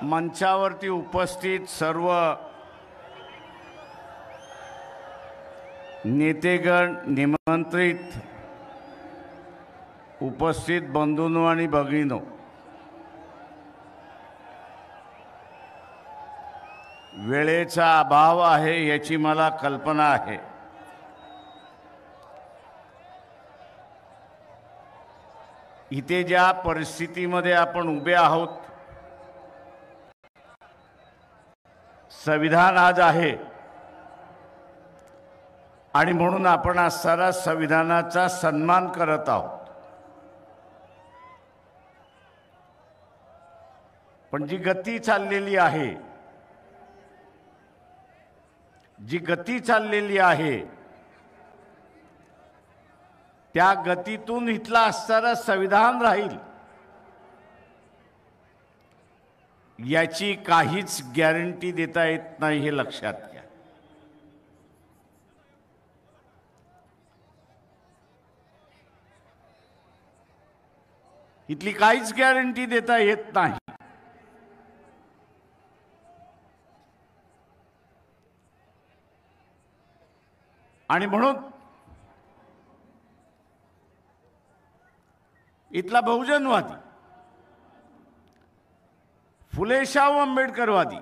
मंचावरती उपस्थित सर्व नेतेगण, निमंत्रित उपस्थित बंधूंनो आणि भगिनींनो, वेळेचा अभाव आहे याची मला कल्पना आहे। इथे ज्या परिस्थितीमध्ये आपण उभे आहोत, संविधान आज आहे आणि म्हणून आपण आज सारा संविधानाचा सन्मान करत आहोत। पण जी गती चाललेली आहे, त्या गतीतून इथला असणारा संविधान राहील याची काहीच गॅरंटी देता येत नाही, हे लक्षात घ्या। इथली काहीच गॅरंटी देता येत नाही। आणि म्हणून इथला बहुजनवादी, फुले शाहू आंबेडकरवादी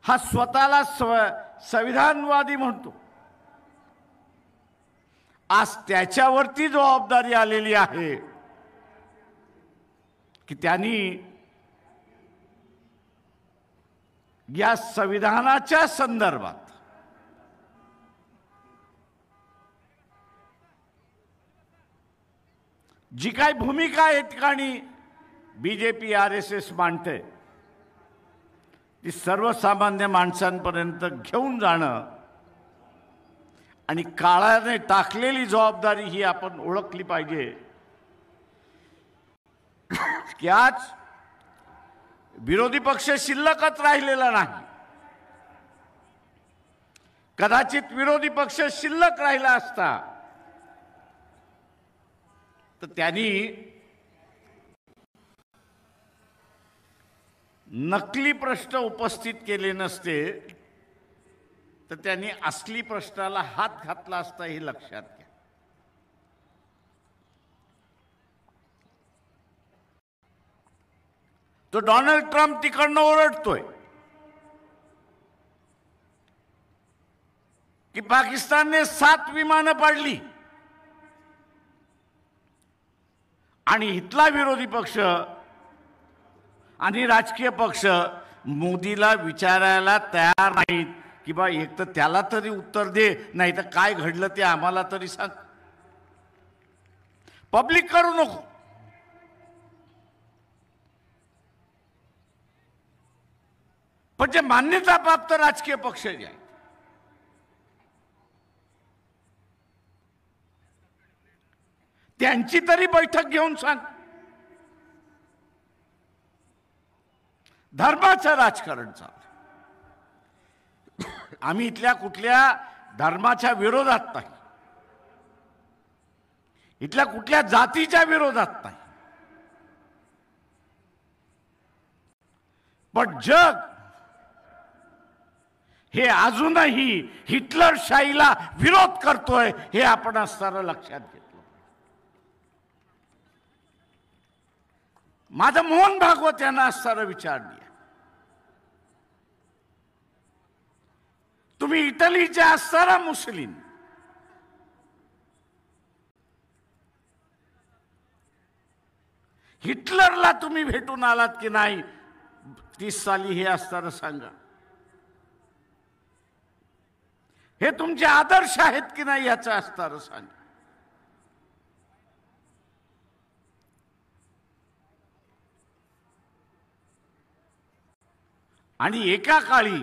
हा स्वतःला संविधानवादी म्हणतो। आज त्याच्यावरती जबाबदारी आलेली आहे की त्यांनी या संविधानाच्या संदर्भात जी काय भूमिका या ठिकाणी बीजेपी आरएसएस मांडते ती सर्वसामान्य माणसांपर्यंत घेऊन जाणं आणि काळाने टाकलेली जबाबदारी ही आपण ओळखली पाहिजे की आज विरोधी पक्ष शिल्लकच राहिलेला नाही। कदाचित विरोधी पक्ष शिल्लक राहिला असता तर त्यांनी नकली प्रश्न उपस्थित केले नसते, तर त्यांनी असली प्रश्नाला हात घातला असता, हे लक्षात घ्या। तो डोनाल्ड ट्रम्प तिकडनं ओरडतोय की पाकिस्तानने 7 विमानं पाडली आणि इथला विरोधी पक्ष आणि राजकीय पक्ष मोदीला विचारायला तयार नाहीत की बा एक तर त्याला तरी उत्तर दे, नाही तर काय घडलं ते आम्हाला तरी सांग, पब्लिक करू नको। पण जे मान्यता प्राप्त राजकीय पक्ष जे आहेत त्यांची तरी बैठक घेऊन सांग। धर्माचं राजकारण चाललं, आम्ही इथल्या कुठल्या धर्माच्या विरोधात नाही, इथल्या कुठल्या जातीच्या विरोधात नाही, पण जग हे अजूनही हिटलरशाहीला विरोध करतोय, हे आपण असताना लक्षात घेतलं। माझं मोहन भागवत यांना असताना विचारली, तुम्ही इटलीचे असताना मुस्लिम, हिटलरला तुम्ही भेटून आलात की नाही 30 साली, हे असताना सांगा। हे तुमचे आदर्श आहेत की नाही याचं असताना सांगा। आणि एका काळी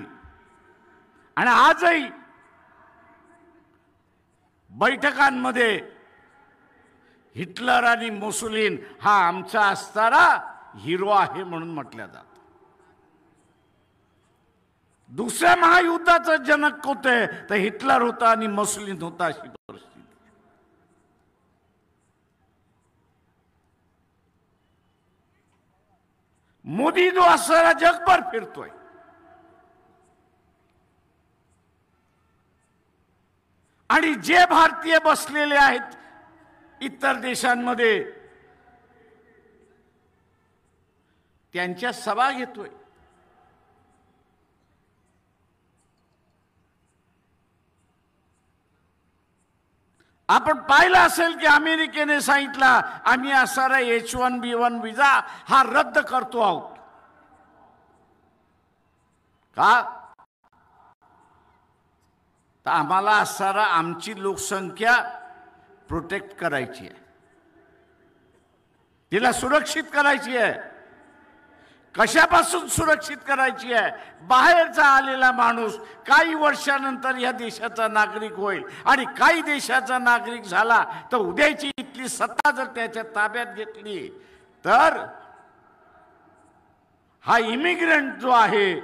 आणि आजही बैठकांमध्ये हिटलर आणि मुसोलिनी हा आमचा असणारा हिरो आहे म्हणून म्हटलं जातं। दुसऱ्या महायुद्धाचा जनक होते तर हिटलर होता आणि मुसोलिनी होता, अशी परिस्थिती। मोदी जो असणारा जगभर फिरतोय, आणि जे भारतीय बसलेले आहेत इतर देशांमध्ये त्यांच्या सभा घेतोय. आपण पाहिलं असेल की अमेरिकेने सांगितलं आम्ही असणारा H1B1 विजा हा रद्द करतो आहोत. का? तर आम्हाला असणारा आमची लोकसंख्या प्रोटेक्ट करायची आहे, तिला सुरक्षित करायची आहे. कशापासून सुरक्षित करायची आहे? बाहेरचा आलेला माणूस काही वर्षानंतर या देशाचा नागरिक होईल, आणि काही देशाचा नागरिक झाला तर उद्याची इथली सत्ता जर त्याच्या ताब्यात घेतली तर हा इमिग्रंट जो आहे,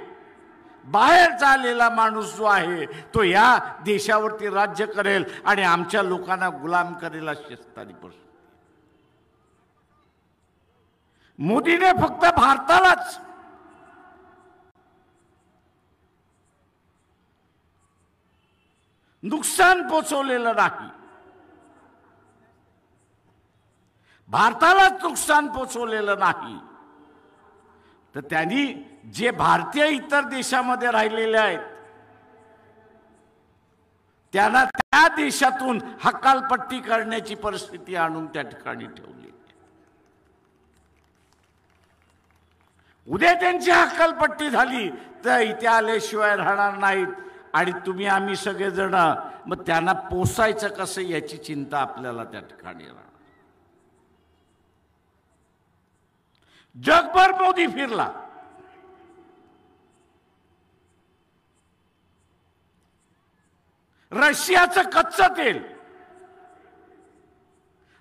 बाहेरचा आलेला माणूस जो आहे, तो या देशावरती राज्य करेल आणि आमच्या लोकांना गुलाम करेल अशी असणारी परिस्थिती. मोदीने फक्त भारतालाच नुकसान पोचवलेलं नाही, भारतालाच नुकसान पोचवलेलं नाही, तर त्यांनी जे भारतीय इतर देशामध्ये राहिलेले आहेत त्यांना त्या देशातून हकालपट्टी करण्याची परिस्थिती आणून त्या ठिकाणी ठेवली. उद्या त्यांची हकालपट्टी झाली तर इथे आल्याशिवाय राहणार नाहीत, आणि तुम्ही आम्ही सगळेजण मग त्यांना पोसायचं कसं याची चिंता आपल्याला त्या ठिकाणी राहणार. जगभर मोदी फिरला, रशियाचं कच्चं तेल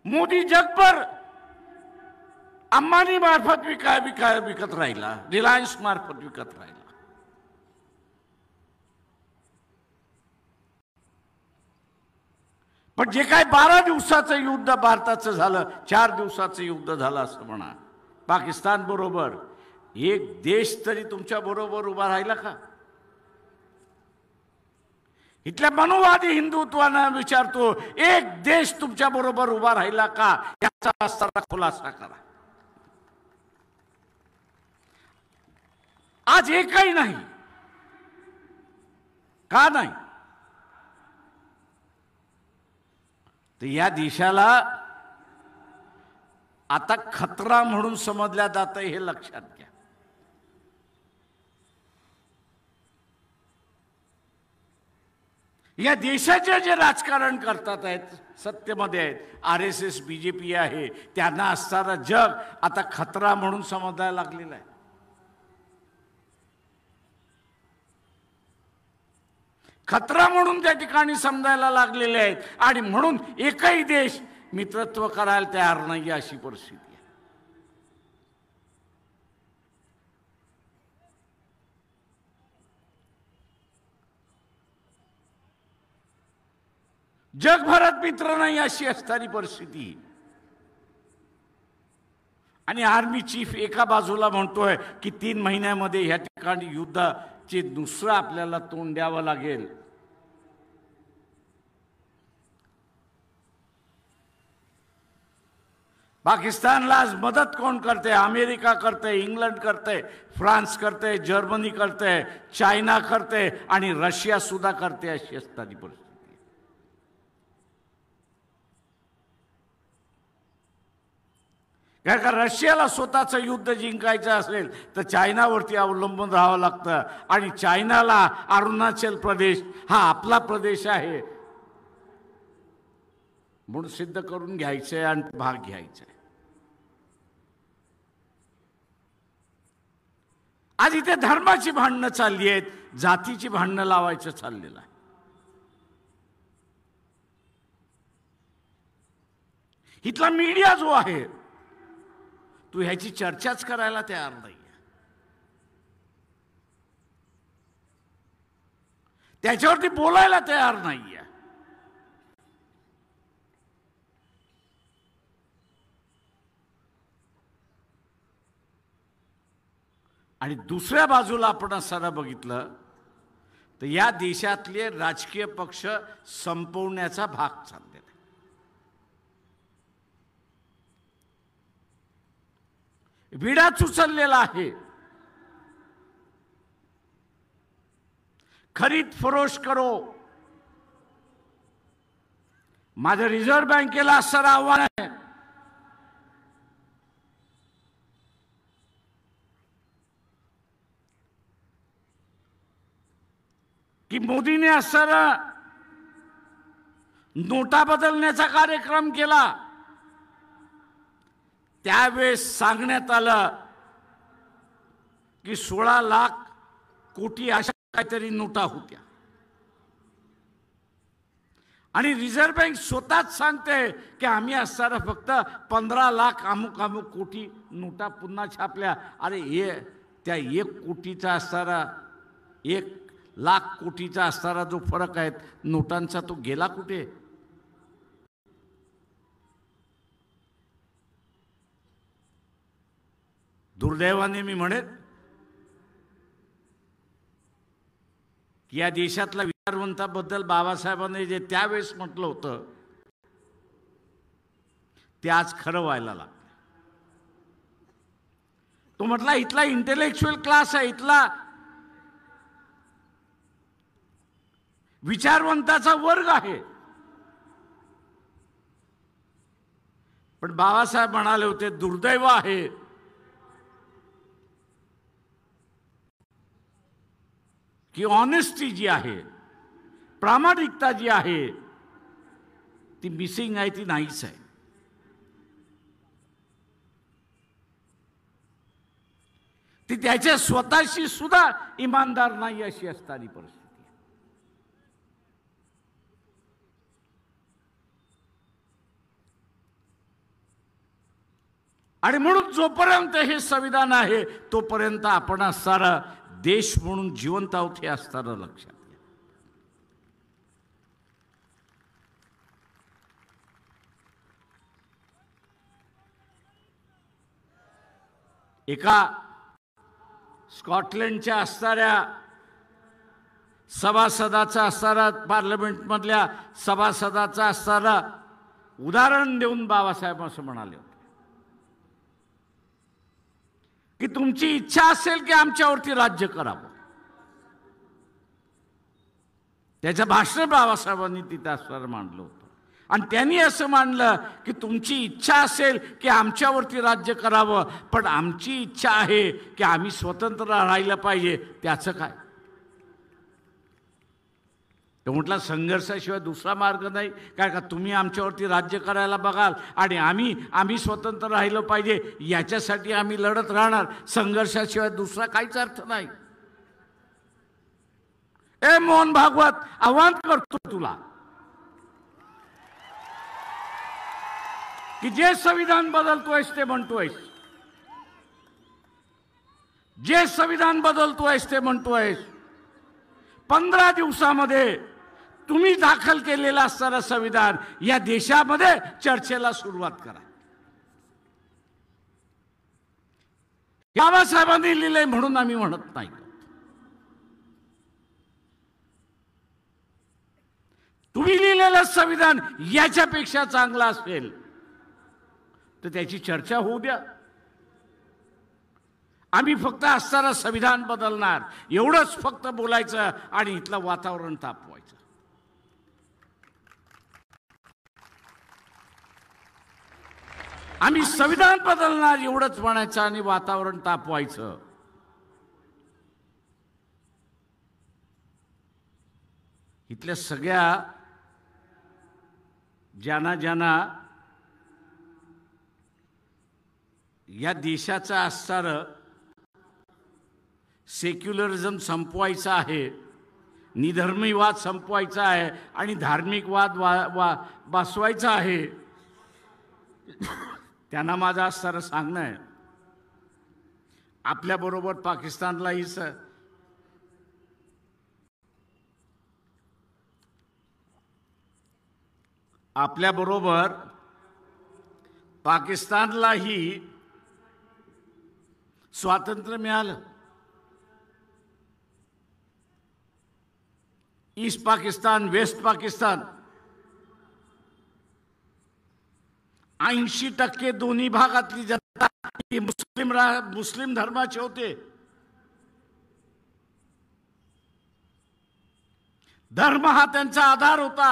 मोदी जगभर अंबानी मार्फत विकत राहिला, रिलायन्स मार्फत विकत राहिला. पण जे काय 12 दिवसाचं युद्ध भारताचं झालं, 4 दिवसाचं युद्ध झालं असं म्हणा पाकिस्तान बरोबर, एक देश तरी तुमच्या बरोबर उभा राहिला का? इथल्या मनुवादी हिंदुत्वानं विचारतो, एक देश तुमच्या बरोबर उभा राहिला का? याचा असणारा खुलासा करा. आज एकही नाही. का नाही? तर या देशाला आता खतरा म्हणून समजल्या जातं, हे लक्षात घ्या. या देशाचे जे राजकारण करतात आहेत, सत्तेमध्ये आहेत, RSS BJP आहे, त्यांना असणारा जग आता खतरा म्हणून समजायला लागलेला आहे. खतरा म्हणून त्या ठिकाणी समजायला लागलेले आहेत, आणि म्हणून एकही देश मित्रत्व करायला तयार नाही अशी परिस्थिती आहे. जगभरात मित्र नाही अशी असणारी परिस्थिती. आणि आर्मी चीफ एका बाजूला म्हणतोय की 3 महिन्यामध्ये या ठिकाणी युद्धाचे दुसरं आपल्याला तोंड द्यावं लागेल. पाकिस्तानला आज मदत कोण करते? अमेरिका करते, इंग्लंड करते, फ्रान्स करते, जर्मनी करते, चायना करते, आणि रशिया सुद्धा करते अशी असणारी परिस्थिती. कारण का रशियाला स्वतःचं युद्ध जिंकायचं असेल तर चायनावरती अवलंबून राहावं लागतं, आणि चायनाला अरुणाचल प्रदेश हा आपला प्रदेश आहे म्हणून सिद्ध करून घ्यायचंय आणि भाग घ्यायचा आहे. आज इथे धर्माची भांडणं चालली आहेत, जातीची भांडणं लावायचं चाललेलं आहे. इथला मीडिया जो आहे तू ह्याची चर्चाच करायला तयार नाही, त्याच्यावरती बोलायला तयार नाहीये. आणि दुसऱ्या बाजूला आपण असं बघितलं तर या देशातले राजकीय पक्ष संपवण्याचा भाग चाललेला आहे. विडाच उचललेला आहे. खरीद फरोश करो. माझं रिझर्व्ह बँकेला असं आव्हान आहे की मोदीने असं नोटा बदलण्याचा कार्यक्रम केला. त्यावेळेस सांगण्यात आलं की 16 लाख कोटी अशा काहीतरी नोटा होत्या आणि रिझर्व्ह बँक स्वतःच सांगते की आम्ही असताना फक्त 15 लाख अमुक अमुक कोटी नोटा पुन्हा छापल्या. अरे हे त्या 1 कोटीचा असताना 1 लाख कोटीचा असणारा जो फरक आहे नोटांचा तो गेला कुठे? दुर्दैवाने मी म्हणेन की या देशातल्या विचारवंताबद्दल बाबासाहेबांनी जे त्यावेळेस म्हटलं होतं ते आज खरं व्हायला लागलं. तो म्हटला इथला इंटेलेक्च्युअल क्लास आहे, इथला विचारवंताचा वर्ग आहे. पण बाबासाहेब म्हणाले होते दुर्दैव आहे की ऑनेस्टी जी आहे, प्रामाणिकता जी आहे ती मिसिंग आहे, ती नाहीच आहे. ती त्याच्या स्वतःशी सुद्धा इमानदार नाही अशी असणारी परिस्थिती. आणि म्हणून जोपर्यंत हे संविधान आहे तोपर्यंत आपण सारा देश म्हणून जिवंत आहोत हे असताना लक्षात घ्या. एका स्कॉटलंडच्या असणाऱ्या सभासदाचा असणारा पार्लमेंटमधल्या सभासदाचा असणारा उदाहरण देऊन बाबासाहेब असं म्हणाले होते की तुमची इच्छा असेल की आमच्यावरती राज्य करावं. त्याचं भाषण बाबासाहेबांनी तिथे असणारं मांडलं होतं आणि त्यांनी असं मांडलं की तुमची इच्छा असेल की आमच्यावरती राज्य करावं, पण आमची इच्छा आहे की आम्ही स्वतंत्र राहायला पाहिजे. त्याचं काय? तो म्हटला संघर्षाशिवाय दुसरा मार्ग नाही. काय का तुम्ही आमच्यावरती राज्य करायला बघाल आणि आम्ही स्वतंत्र राहिलं पाहिजे याच्यासाठी आम्ही लढत राहणार. संघर्षाशिवाय दुसरा काहीच अर्थ नाही. ए मोहन भागवत, आव्हान करतो तुला की जे संविधान बदलतोयस ते म्हणतोयस, जे संविधान बदलतोयस ते म्हणतोयस, 15 दिवसामध्ये तुम्ही दाखल केलेलं असणारं संविधान या देशामध्ये चर्चेला सुरुवात करा. बाबासाहेबांनी लिहिलंय म्हणून आम्ही म्हणत नाही. तुम्ही लिहिलेलं संविधान याच्यापेक्षा चांगलं असेल तर त्याची चर्चा होऊ द्या. आम्ही फक्त असणारं संविधान बदलणार एवढंच फक्त बोलायचं आणि इथलं वातावरण तापवायचं. आम्ही संविधान बदलणार एवढंच म्हणायचं आणि वातावरण तापवायचं. इथल्या सगळ्या ज्यांना या देशाचं असणारं सेक्युलरिझम संपवायचं आहे, निधर्मीवाद संपवायचा आहे आणि धार्मिक वाद बसवायचा आहे, त्यांना माझं असणारं सांगणं आहे आपल्याबरोबर पाकिस्तानलाही आपल्याबरोबर पाकिस्तानलाही स्वातंत्र्य मिळालं. ईस्ट पाकिस्तान, वेस्ट पाकिस्तान 80% दोन्ही भागातली जनता ही मुस्लिम धर्माचे होते. धर्म हा त्यांचा आधार होता.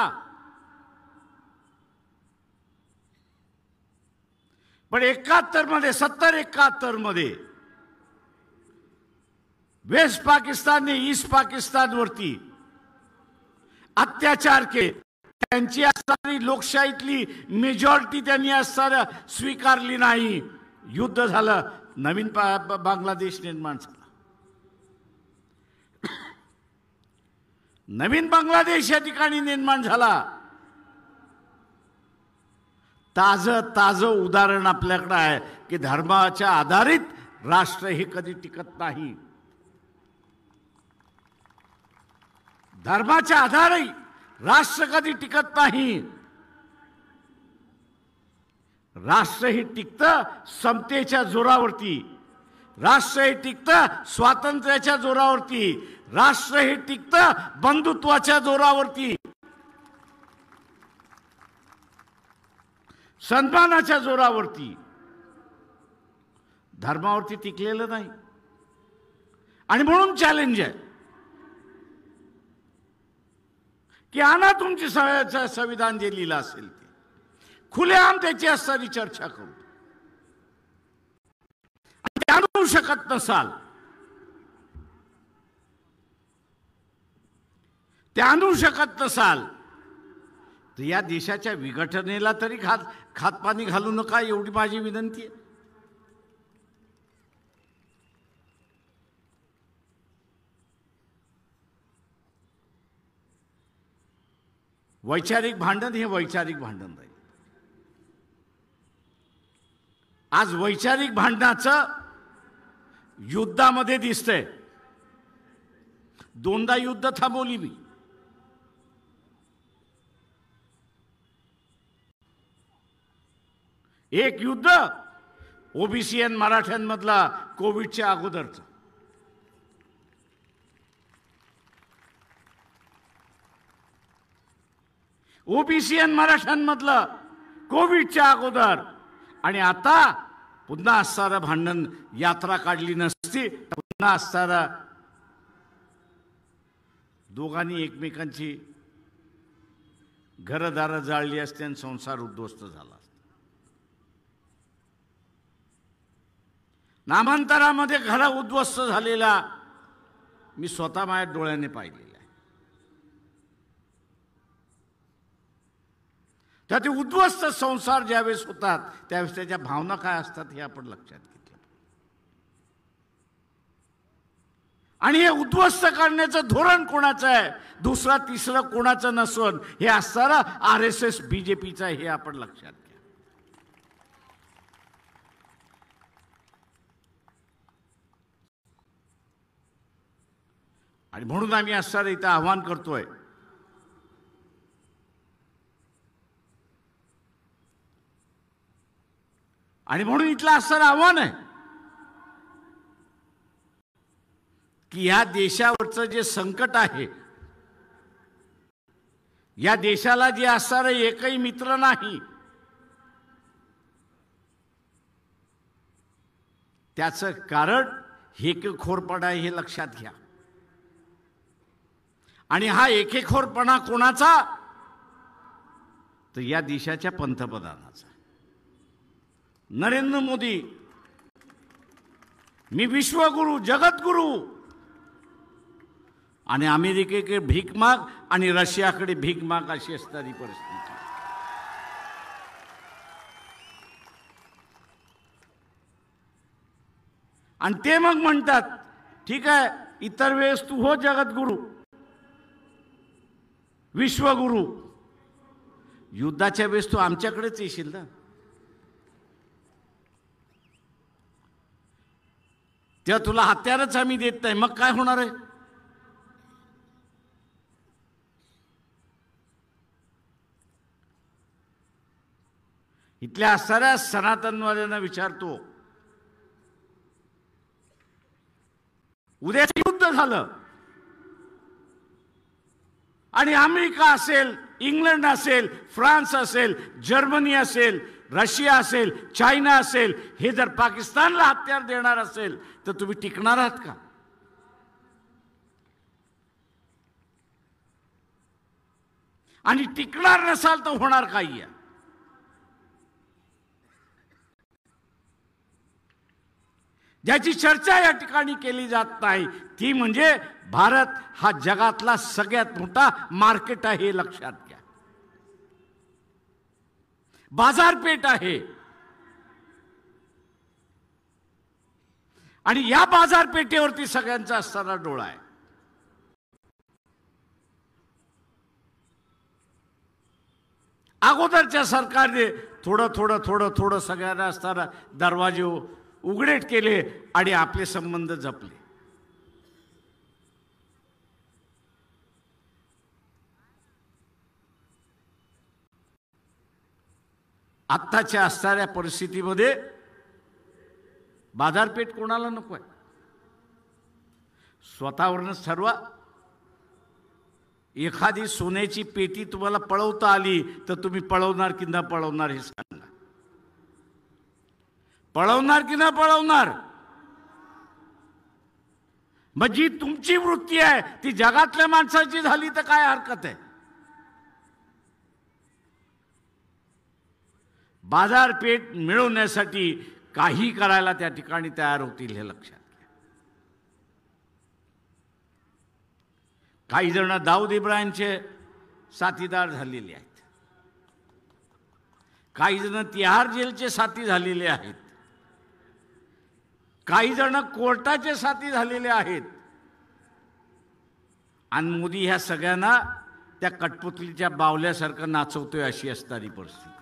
पण 71 मध्ये 70-71 मध्ये वेस्ट पाकिस्तानने ईस्ट पाकिस्तानवरती अत्याचार केले. त्यांची असणारी लोकशाहीतली मेजॉरिटी त्यांनी असणाऱ्या स्वीकारली नाही. युद्ध झालं. नवीन बांगलादेश निर्माण झाला. नवीन बांगलादेश या ठिकाणी निर्माण झाला. ताजं उदाहरण आपल्याकडे आहे की धर्माच्या आधारित राष्ट्र हे कधी टिकत नाही. धर्माच्या आधारे राष्ट्र कधी टिकत नाही. राष्ट्र हे टिकतं समतेच्या जोरावरती. राष्ट्र हे टिकतं स्वातंत्र्याच्या जोरावरती. राष्ट्र हे टिकतं बंधुत्वाच्या जोरावरती, सन्मानाच्या जोरावरती. धर्मावरती टिकलेलं नाही. आणि म्हणून चॅलेंज आहे की आणा तुमची संविधान जे लिहिलं असेल ते खुलेआम त्याची असणारी चर्चा करू. ते आणू शकत नसाल, ते आणू शकत नसाल तर या देशाच्या विघटनेला तरी खातपाणी घालू नका, एवढी माझी विनंती आहे. वैचारिक भांडण हे वैचारिक भांडण राहील. आज वैचारिक भांडणाचं युद्धामध्ये दिसतंय. दोनदा युद्ध थांबवली मी. एक युद्ध ओबीसी आणि मराठ्यांमधला कोविडच्या अगोदरचं. ओबीसी आणि मराठ्यांमधलं कोविडच्या अगोदर. आणि आता पुन्हा असणारं भांडण, यात्रा काढली नसती तर पुन्हा असणारं दोघांनी एकमेकांची घरदारं जाळली असते आणि संसार उद्ध्वस्त झाला. नामांतरामध्ये घर उद्ध्वस्त झालेला मी स्वतः माझ्या डोळ्याने पाहिलेला आहे. तर ते उद्ध्वस्त संसार ज्यावेळेस होतात त्यावेळेस त्याच्या भावना काय असतात हे आपण लक्षात घेतलं. आणि हे उद्ध्वस्त करण्याचं धोरण कोणाचं आहे, दुसरा तिसरं कोणाचं नसून हे असणारं RSS BJPचं हे आपण लक्षात घ्या. आणि म्हणून आम्ही असणारं इथं आव्हान करतोय आणि म्हणून इथलं असणारं आव्हान आहे की या देशावरचं जे संकट आहे, या देशाला जे असणारं एकही मित्र नाही, त्याचं कारण हेकेखोरपणा आहे हे लक्षात घ्या. आणि हा एकेखोरपणा कोणाचा, तर या देशाच्या पंतप्रधानाचा नरेंद्र मोदी. मी विश्वगुरु, जगतगुरु, आणि अमेरिकेकडे भीक माग आणि रशियाकडे भीक माग अशी असणारी परिस्थिती. आणि ते मग म्हणतात ठीक आहे इतर वेळेस तू हो जगद्गुरु, विश्वगुरु, युद्धाच्या वेळेस तू आमच्याकडेच येशील ना. तेव्हा तुला हत्यारच आम्ही देत नाही, मग काय होणार आहे. इथल्या असणाऱ्या सनातनवाल्यांना विचारतो, उद्याचं युद्ध झालं आणि अमेरिका असेल, इंग्लंड असेल, फ्रान्स असेल, जर्मनी असेल, रशिया असेल, चायना असेल, हे जर पाकिस्तानला हत्यार देणार असेल तर तुम्ही टिकणार आहात का? आणि टिकणार नसाल तर होणार काही आहे. ज्याची चर्चा या ठिकाणी केली जात नाही ती म्हणजे भारत हा जगातला सगळ्यात मोठा मार्केट आहे, हे लक्षात घ्या. बाजारपेठ आहे. आणि या बाजारपेठेवरती सगळ्यांचा असणारा डोळा आहे. अगोदरच्या सरकारने थोडं थोडं थोडं थोडं सगळ्यांना असताना दरवाजे उघडेट केले आणि आपले संबंध जपले. आत्ताच्या असणाऱ्या परिस्थितीमध्ये बाजारपेठ कोणाला नको आहे? स्वतःवरूनच ठरवा. एखादी सोन्याची पेटी तुम्हाला पळवता आली तर तुम्ही पळवणार की न पळवणार हे सांगा. पळवणार की न पळवणार? मग जी तुमची वृत्ती आहे ती जगातल्या माणसाची झाली तर काय हरकत आहे? बाजारपेठ मिळवण्यासाठी काही करायला त्या ठिकाणी तयार होतील, हे लक्षात घ्या. काही जण दाऊद इब्राहिमचे साथीदार झालेले आहेत. काही जण तिहार जेलचे साथी झालेले आहेत. काही जण कोर्टाचे साथी झालेले आहेत. आणि मोदी ह्या सगळ्यांना त्या कठपुतलीच्या बावल्यासारखं नाचवतोय, अशी असणारी परिस्थिती आहे.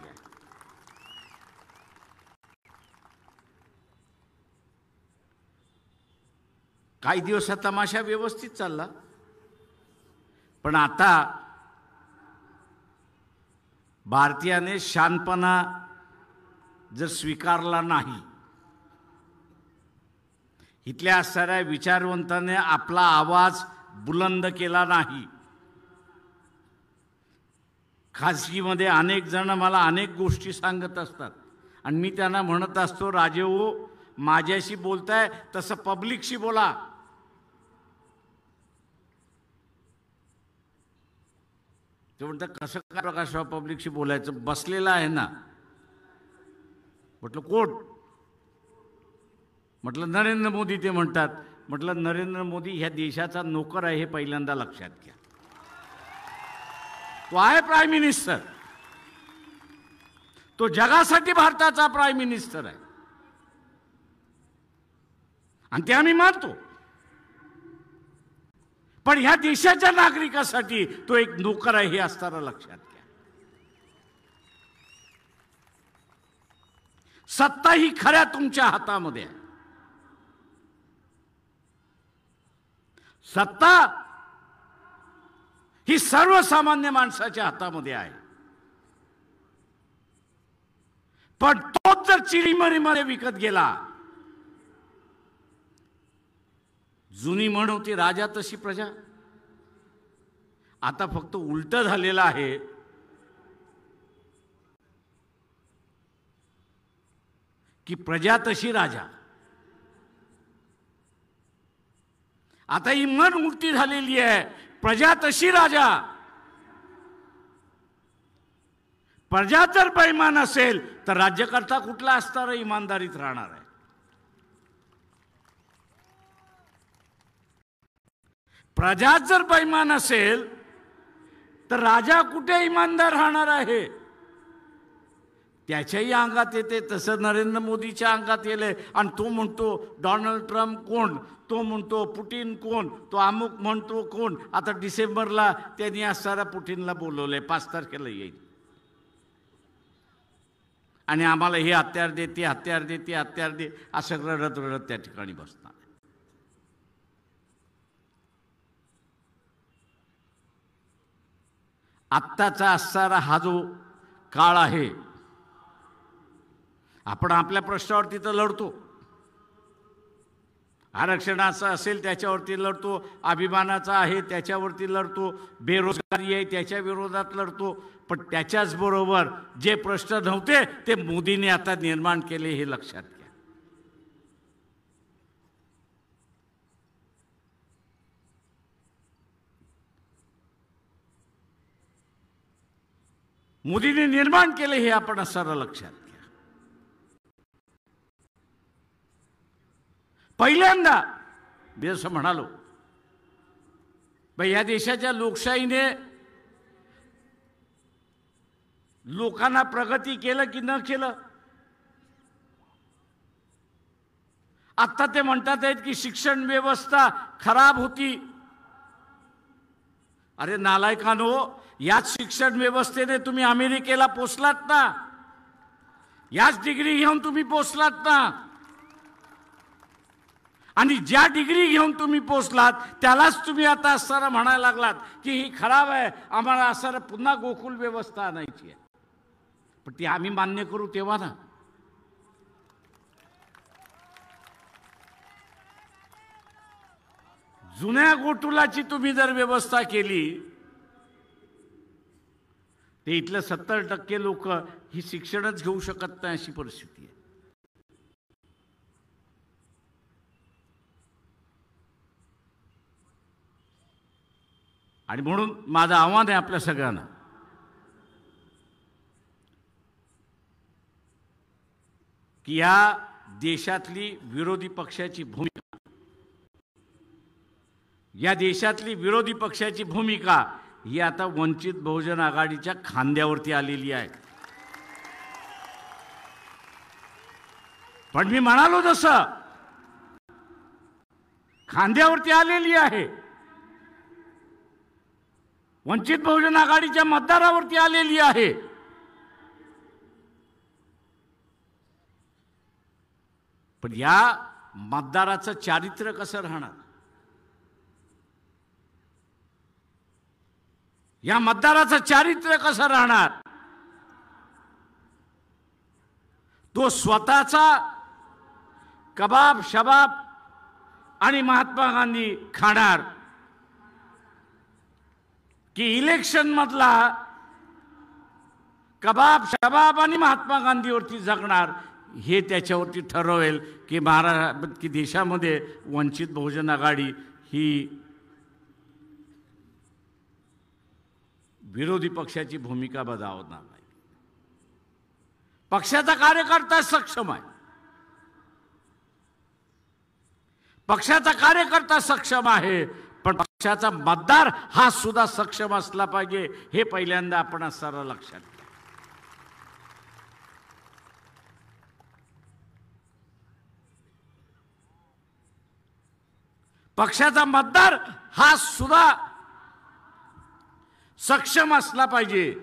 काही दिवस हा तमाशा व्यवस्थित चालला, पण आता भारतीयाने शांतपणा जर स्वीकारला नाही, इथल्या असणाऱ्या विचारवंताने आपला आवाज बुलंद केला नाही. खाजगीमध्ये अनेक जण मला अनेक गोष्टी सांगत असतात आणि मी त्यांना म्हणत असतो, राजे हो, माझ्याशी बोलताय तसं पब्लिकशी बोला. ते म्हणतात कसं काय प्रकाशराव पब्लिकशी बोलायचं? बसलेला आहे ना. म्हटलं कोण? म्हटलं नरेंद्र मोदी. ते म्हणतात, म्हटलं नरेंद्र मोदी ह्या देशाचा नोकर आहे, हे पहिल्यांदा लक्षात घ्या. तो आहे प्राईम मिनिस्टर. तो जगासाठी भारताचा प्राईम मिनिस्टर आहे आणि ते आम्ही मानतो. पण ह्या देशाच्या नागरिकासाठी तो एक नोकर आहे, हे असताना लक्षात घ्या. सत्ता ही खऱ्या तुमच्या हातामध्ये आहे. सत्ता ही सर्वसामान्य माणसाच्या हातामध्ये आहे. पण तोच जर चिरीमरीमध्ये विकत गेला, जुनी म्हण होती राजा तशी प्रजा. आता फक्त उलट झालेलं आहे. की प्रजा तशी राजा. आता ही म्हण उलटी झालेली आहे. प्रजा तशी राजा. प्रजा जर बेईमान असेल तर राज्यकर्ता कुठला असणार? इमानदारीत राहणार आहे. प्रजा जर बेईमान असेल तर राजा कुठे इमानदार राहणार आहे? त्याच्याही अंगात येते. तसं नरेंद्र मोदीच्या अंगात येले आणि तो म्हणतो डोनाल्ड ट्रम्प कोण, तो म्हणतो पुटिन कोण, तो अमुक म्हणतो कोण. आता डिसेंबरला त्यांनी असणारा पुटिनला बोलवलंय, 5 तारखेला येईल आणि आम्हाला हे हत्यार दे, ते हत्यार दे, ते हत्यार दे, असं रडत रडत त्या ठिकाणी बसणार. आत्ताचा असणारा हा जो काळ आहे, आपण आपल्या प्रश्नावरती तर लढतो. आरक्षणाचं असेल त्याच्यावरती लढतो, अभिमानाचा आहे त्याच्यावरती लढतो, बेरोजगारी आहे त्याच्या विरोधात लढतो. पण त्याच्याचबरोबर जे प्रश्न नव्हते ते मोदींनी आता निर्माण केले हे लक्षात घ्या. मोदींनी निर्माण केले हे आपण सरळ लक्षात घ्या. पहिल्यांदा मी असं म्हणालो, या देशाच्या लोकशाहीने लोकांना प्रगती केलं की न केलं. आता ते म्हणतात आहेत की शिक्षण व्यवस्था खराब होती. अरे नालायकांनो, याच शिक्षण व्यवस्थेने तुम्ही अमेरिकेला पोचलात ना, याच डिग्री घेऊन तुम्ही पोचलात ना. आणि ज्या डिग्री घेऊन तुम्ही पोचलात त्यालाच तुम्ही आता असं म्हणायला लागलात की ही खराब आहे, आम्हाला असं पुन्हा गोकुळ व्यवस्था आणायची आहे. पण ती आम्ही मान्य करू तेव्हा ना. जुन्या गोकुळाची तुम्ही जर व्यवस्था केली ते इथले 70% लोक ही शिक्षणच घेऊ शकत नाही अशी परिस्थिती आहे. आणि म्हणून माझं आव्हान आहे आपल्या सगळ्यांना, की या देशातली विरोधी पक्षाची भूमिका, या देशातली विरोधी पक्षाची भूमिका ही आता वंचित बहुजन आघाडीच्या खांद्यावरती आलेली आहे. पण मी म्हणालो तसं खांद्यावरती आलेली आहे, वंचित बहुजन आघाडीच्या मतदारावरती आलेली आहे. पण या मतदाराचं चारित्र्य कसं राहणार, या मतदाराचं चारित्र्य कसं राहणार. तो स्वतःचा कबाब शबाब आणि महात्मा गांधी खाणार की इलेक्शन मधला कबाब शबाब आणि महात्मा गांधीवरती जगणार, हे त्याच्यावरती ठरवेल की की देशामध्ये वंचित बहुजन आघाडी ही विरोधी पक्षाची भूमिका बजावणार नाही. पक्षाचा कार्यकर्ता सक्षम आहे, पक्षाचा कार्यकर्ता सक्षम आहे, पण पक्षाचा मतदार हा सुद्धा सक्षम असला पाहिजे. हे पहिल्यांदा आपण सरळ लक्षात घ्या. पक्षाचा मतदार हा सुद्धा सक्षम असला पाहिजे.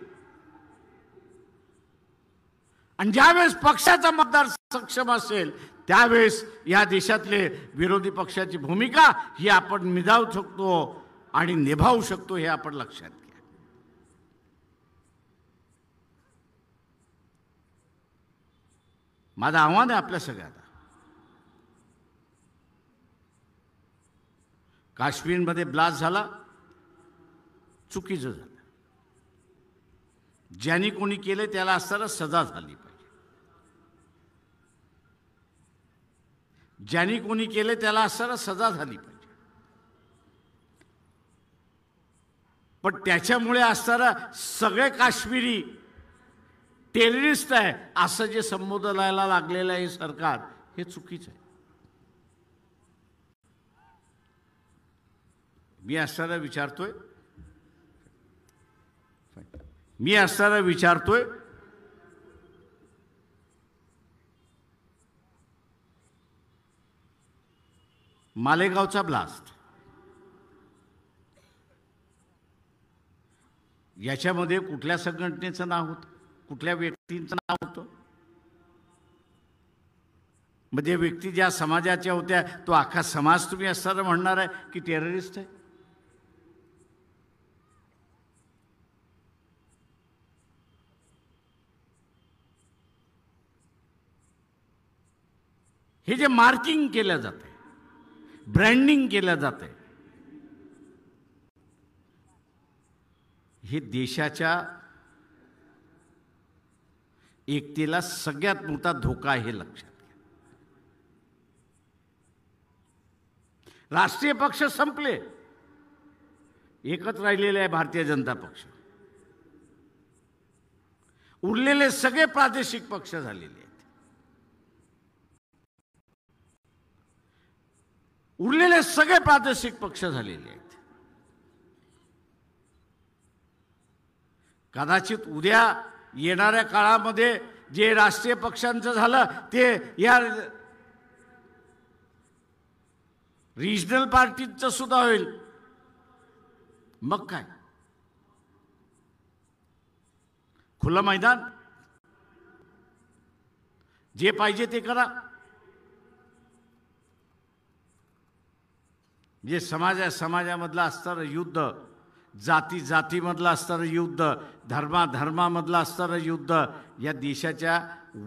आणि ज्यावेळेस पक्षाचा मतदार सक्षम असेल त्यावेळेस या देशातले विरोधी पक्षाची भूमिका ही आपण निभावू शकतो आणि निभावू शकतो, हे आपण लक्षात घ्या. माझं आव्हान आहे आपल्या सगळ्यांना, काश्मीरमध्ये ब्लास्ट झाला, चुकीचं झालं. ज्यांनी कोणी केले त्याला असताना सजा झाली पाहिजे. ज्यांनी कोणी केले त्याला असताना सजा झाली पाहिजे. पण त्याच्यामुळे असताना सगळे काश्मीरी टेररिस्ट आहे असं जे संबोधनाला लागलेलं आहे सरकार, हे चुकीचं आहे. मी असताना विचारतोय मालेगावचा ब्लास्ट, याच्यामध्ये कुठल्या संघटनेचं नाव होतं, कुठल्या व्यक्तींचं नाव होतं. म्हणजे व्यक्ती ज्या समाजाच्या होत्या तो अख्खा समाज तुम्ही असताना म्हणणार आहे की टेररिस्ट आहे. हे जे मार्किंग केलं जाते ब्रँडिंग केलं जातंय, हे देशाच्या एकतेला सगळ्यात मोठा धोका आहे, हे लक्षात घ्या. राष्ट्रीय पक्ष संपले, एकच राहिलेले आहे भारतीय जनता पक्ष. उरलेले सगळे प्रादेशिक पक्ष झालेले आहेत. उरलेले सगळे प्रादेशिक पक्ष झालेले आहेत. कदाचित उद्या येणाऱ्या काळामध्ये जे राष्ट्रीय पक्षांचं झालं ते या रिजनल पार्टीचं सुद्धा होईल. मग काय, खुलं मैदान, जे पाहिजे ते करा. जे समाजामधलं असणारं युद्ध, जातीमधलं असणारं युद्ध, धर्मामधलं असणारं युद्ध या देशाच्या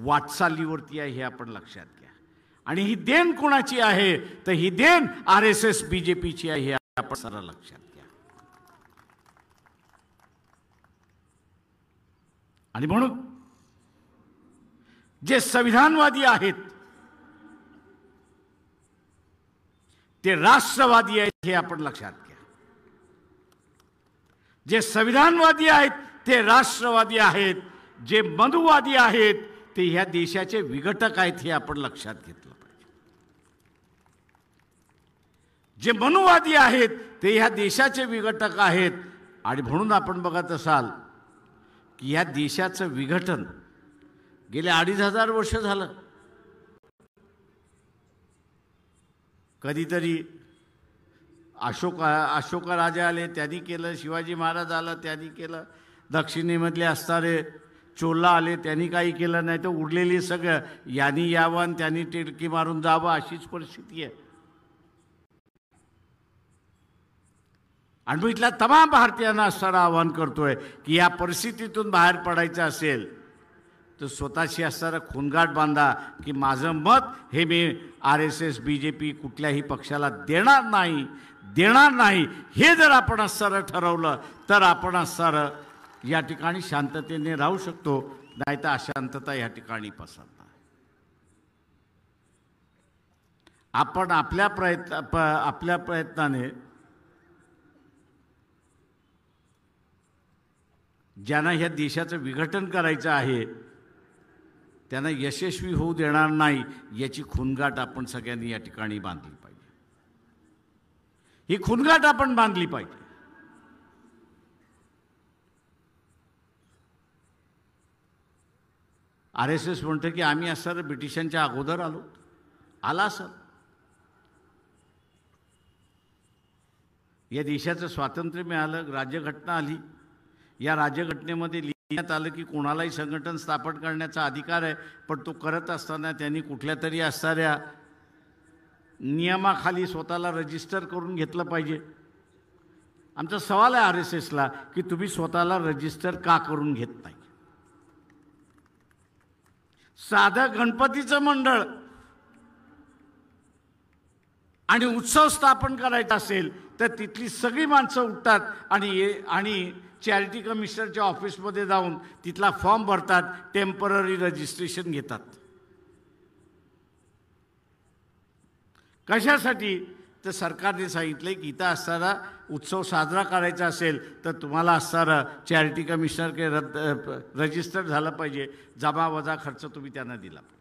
वाटचालीवरती आहे, हे आपण लक्षात घ्या. आणि ही देण कोणाची आहे, तर ही देण RSS BJPची आहे, हे आपण सरळ लक्षात घ्या. आणि म्हणून जे संविधानवादी आहेत ते राष्ट्रवादी आहेत, हे आपण लक्षात घ्या. जे संविधानवादी आहेत ते राष्ट्रवादी आहेत. जे मनुवादी आहेत ते ह्या देशाचे विघटक आहेत, हे आपण लक्षात घेतलं पाहिजे. जे मनुवादी आहेत ते ह्या देशाचे विघटक आहेत. आणि म्हणून आपण बघत असाल की या देशाचं विघटन गेले 2500 वर्ष झालं. कधीतरी अशोक राजा आले, त्यांनी केलं. शिवाजी महाराज आला, त्यांनी केलं. दक्षिणेमधले असणारे चोला आले, त्यांनी काही केलं नाही. तर उरलेली सगळं यांनी यावं आणि त्यांनी टिळकी मारून जावं, अशीच परिस्थिती आहे. आणि मी इथल्या तमाम भारतीयांना असणारं आवाहन करतोय की या परिस्थितीतून बाहेर पडायचं असेल तर स्वतःशी असणारा खूनगाठ बांधा की माझं मत हे मी RSS BJP कुठल्याही पक्षाला देणार नाही. हे जर आपण असणारं ठरवलं तर आपण असणारं या ठिकाणी शांततेने राहू शकतो, नाही तर अशांतता या ठिकाणी पसरणार. आपण आपल्या प्रयत्नाने ज्यांना ह्या देशाचं विघटन करायचं आहे त्यांना यशस्वी होऊ देणार नाही, याची खूनगाठ आपण सगळ्यांनी या ठिकाणी बांधली पाहिजे. ही खूनगाठ आपण बांधली पाहिजे. RSS म्हणतं की आम्ही असं ब्रिटिशांच्या अगोदर आला सर. या देशाचं स्वातंत्र्य मिळालं, राज्यघटना आली. या राज्यघटनेमध्ये लिहिण्यात आलं की कोणालाही संघटन स्थापन करण्याचा अधिकार आहे, पण तो करत असताना त्यांनी कुठल्या तरी असणाऱ्या नियमाखाली स्वतःला रजिस्टर करून घेतलं पाहिजे. आमचा सवाल आहे RSSला की तुम्ही स्वतःला रजिस्टर का करून घेत नाही? साधं गणपतीचं मंडळ आणि उत्सव स्थापन करायचा असेल तर तिथली सगळी माणसं उठतात आणि चॅरिटी कमिशनरच्या ऑफिसमध्ये जाऊन तिथला फॉर्म भरतात, टेम्पररी रजिस्ट्रेशन घेतात. कशासाठी? तर सरकारने सांगितले की इथं असणारा उत्सव साजरा करायचा असेल तर तुम्हाला असणारं चॅरिटी कमिशनर रजिस्टर झालं पाहिजे, जमा वजा खर्च तुम्ही त्यांना दिला पाहिजे.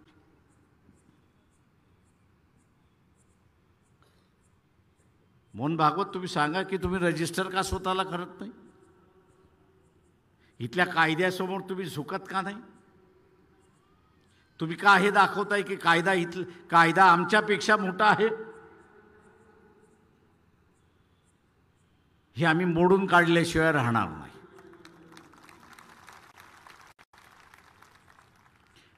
मोहन भागवत, तुम्ही सांगा की तुम्ही रजिस्टर का स्वतःला करत नाही? इथल्या कायद्यासमोर तुम्ही झुकत का नाही? तुम्ही का हे दाखवताय की कायदा आमच्यापेक्षा मोठा आहे? हे आम्ही मोडून काढल्याशिवाय राहणार नाही.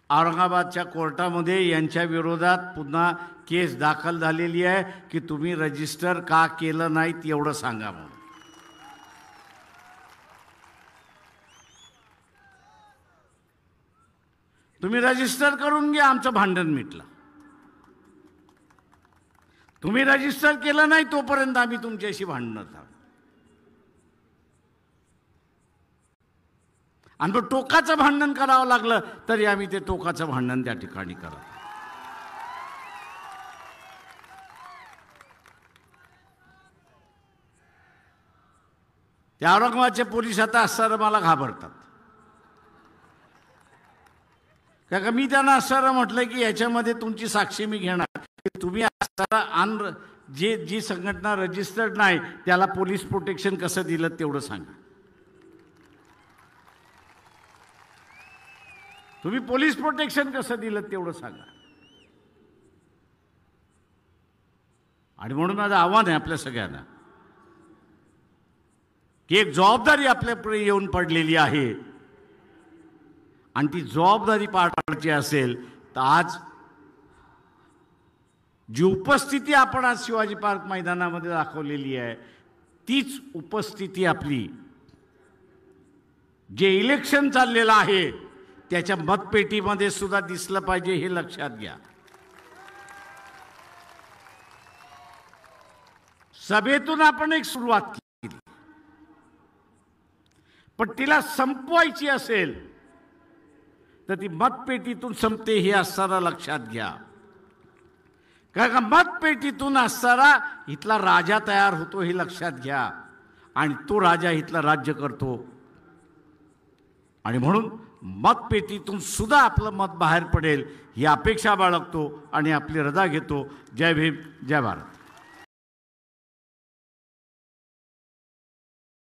औरंगाबादच्या कोर्टामध्ये यांच्या विरोधात पुन्हा केस दाखल झालेली आहे की तुम्ही रजिस्टर का केलं नाहीत एवढं सांगा म्हणून. तुम्ही रजिस्टर करून घ्या, आमचं भांडण मिटलं. तुम्ही रजिस्टर केलं नाही तोपर्यंत आम्ही तुमच्याशी भांडणार आहोत. आणि मग टोकाचं भांडण करावं लागलं तरी आम्ही ते टोकाचं भांडण त्या ठिकाणी करत. त्या औरंगाबादचे पोलीस आता असणारं मला घाबरतात. का मी त्यांना असणारं म्हटलं की याच्यामध्ये तुमची साक्षी मी घेणार, तुम्ही असणारा जी संघटना रजिस्टर्ड नाही त्याला पोलीस प्रोटेक्शन कसं दिलं तेवढं सांगा. तुम्ही पोलीस प्रोटेक्शन कसं दिलं तेवढं सांगा. आणि म्हणून माझं आव्हान आहे आपल्या सगळ्यांना की एक जबाबदारी आपल्यापुढे येऊन पडलेली आहे आणि ती जबाबदारी पार पाडायची असेल तर आज जी उपस्थिती आपण आज शिवाजी पार्क मैदानामध्ये दाखवलेली आहे तीच उपस्थिती आपली जे इलेक्शन चाललेलं आहे त्याच्या मतपेटीमध्ये सुद्धा दिसलं पाहिजे हे लक्षात घ्या. सभेतून आपण एक सुरुवात केली पण तिला संपवायची असेल तर ती मतपेटीतून संपते हे असणारा लक्षात घ्या. कारण का मतपेटीतून असणारा इथला राजा तयार होतो हे लक्षात घ्या आणि तो राजा इथला राज्य करतो. आणि म्हणून मतपेटीतून सुद्धा आपलं मत बाहेर पडेल ही अपेक्षा बाळगतो आणि आपली रजा घेतो. जय भीम, जय भारत.